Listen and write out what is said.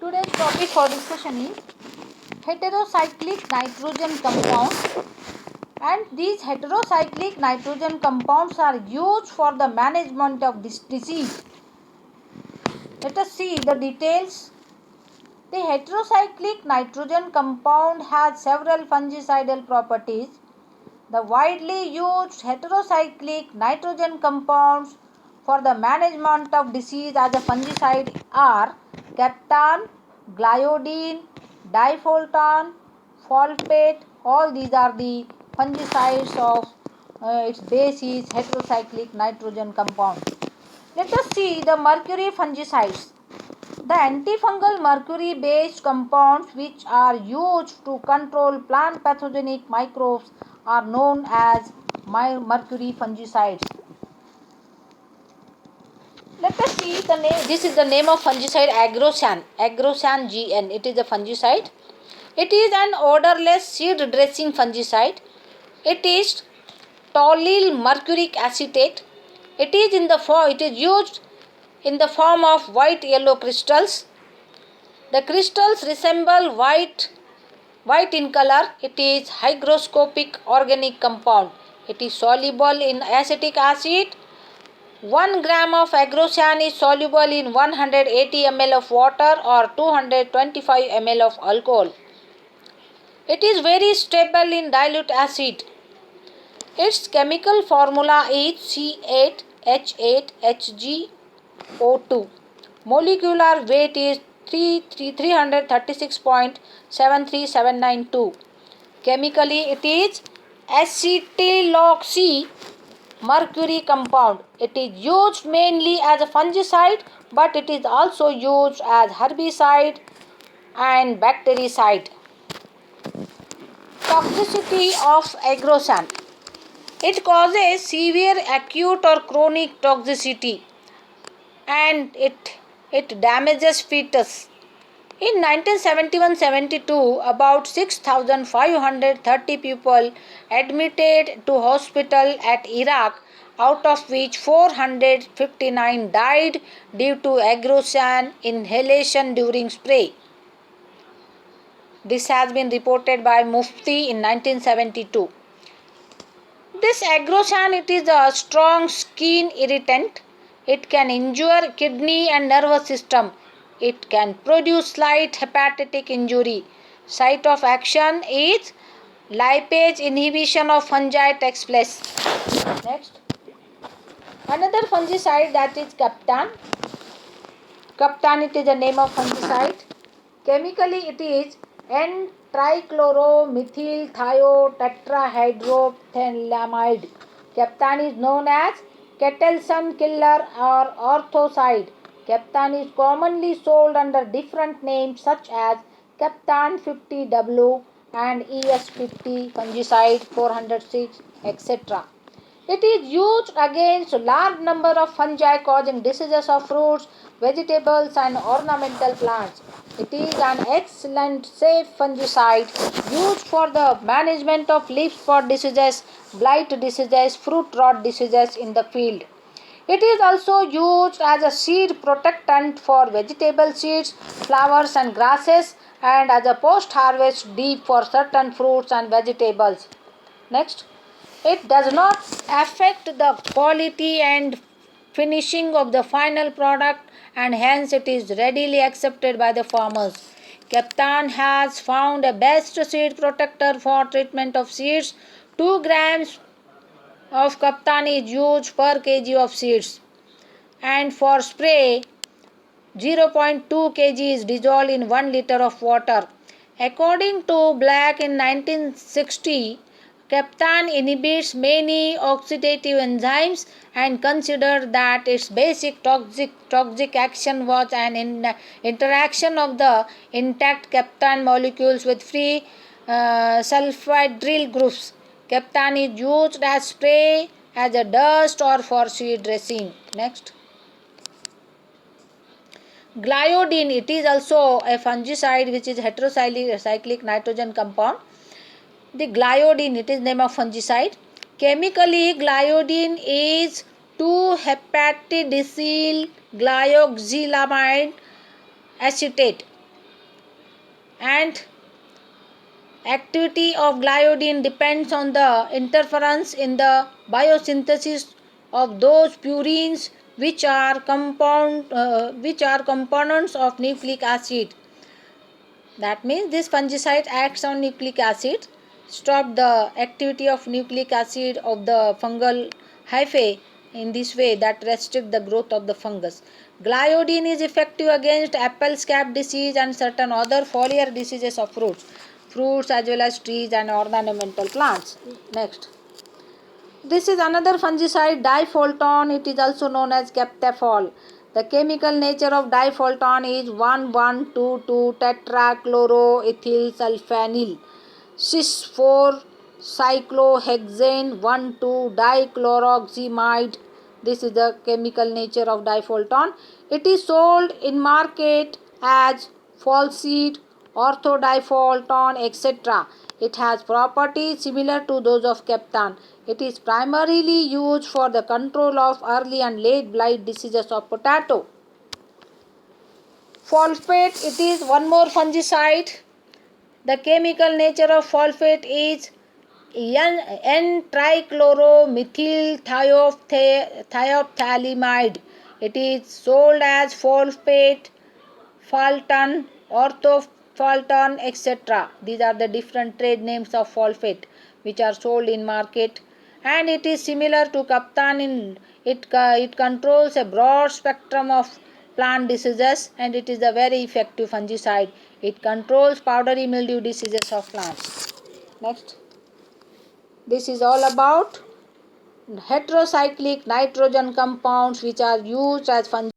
Today's topic for discussion is heterocyclic nitrogen compounds, and these heterocyclic nitrogen compounds are used for the management of this disease. Let us see the details. The heterocyclic nitrogen compound has several fungicidal properties. The widely used heterocyclic nitrogen compounds for the management of disease as a fungicide are captan, gliodin, difoltan, folpate. All these are the fungicides of its base is heterocyclic nitrogen compound. Let us see the mercury fungicides. The antifungal mercury based compounds which are used to control plant pathogenic microbes are known as mercury fungicides. Let us see the name. This is the name of fungicide Agrosan. Agrosan GN. It is a fungicide. It is an odorless seed dressing fungicide. It is toluene mercuric acetate. It is used in the form of white yellow crystals. The crystals resemble white in color. It is hygroscopic organic compound. It is soluble in acetic acid. 1 gram of agrosan is soluble in 180 ml of water or 225 ml of alcohol. It is very stable in dilute acid. Its chemical formula is C8H8HgO2. Molecular weight is 336.73792. Chemically, it is acetyloxy mercury compound. It is used mainly as a fungicide, but it is also used as herbicide and bactericide. Toxicity of agrosan. It causes severe acute or chronic toxicity, and it damages fetus. In 1971-72, about 6,530 people admitted to hospital at Iraq, out of which 459 died due to agrosan inhalation during spray. This has been reported by Mufti in 1972. This agrosan, it is a strong skin irritant. It can injure kidney and nervous system. It can produce slight hepatic injury. Site of action is lipase inhibition of fungi takes place. Next, another fungicide, that is captan. Captan, it is a name of fungicide. Chemically, it is N-trichloromethylthiotetrahydrophenamide. Captan is known as Ketelson killer or orthocide. Captan is commonly sold under different names such as Captan 50W and ES50 fungicide 406, etc. It is used against a large number of fungi causing diseases of fruits, vegetables and ornamental plants. It is an excellent safe fungicide used for the management of leaf spot diseases, blight diseases, fruit rot diseases in the field. It is also used as a seed protectant for vegetable seeds, flowers and grasses, and as a post-harvest dip for certain fruits and vegetables. Next, it does not affect the quality and finishing of the final product, and hence it is readily accepted by the farmers. Captan has found a best seed protector for treatment of seeds. 2 grams of captan is used per kg of seeds, and for spray 0.2 kg is dissolved in 1 liter of water. According to Black in 1960, captan inhibits many oxidative enzymes and considered that its basic toxic action was an interaction of the intact captan molecules with free sulfhydryl groups. Captan is used as spray, as a dust or for seed dressing. Next, gliodin, it is also a fungicide which is heterocyclic nitrogen compound. The gliodin, it is name of fungicide. Chemically, gliodin is 2-hepatidicyl glyoxylamide acetate. and activity of gliadin depends on the interference in the biosynthesis of those purines which are components of nucleic acid. That means this fungicide acts on nucleic acid, stop the activity of nucleic acid of the fungal hyphae in this way that restrict the growth of the fungus. Gliadin is effective against apple scab disease and certain other foliar diseases of fruits as well as trees and ornamental plants. Next. This is another fungicide, dipholton. It is also known as captafol. The chemical nature of dipholton is 1,1,2,2 tetrachloroethyl sulfanyl cis 4 cyclohexane 1,2 dichloroximide. This is the chemical nature of dipholton. It is sold in market as falseed, orthodipholton, etc. It has properties similar to those of captan. It is primarily used for the control of early and late blight diseases of potato. Phosphate, it is one more fungicide. The chemical nature of phosphate is N-trichloromethyl thiophthalimide. It is sold as phosphate, Falton, Orthofalton, etc. These are the different trade names of phosphate which are sold in market, and it is similar to captan in it controls a broad spectrum of plant diseases, and it is a very effective fungicide. It controls powdery mildew diseases of plants. Next. This is all about heterocyclic nitrogen compounds which are used as fungicides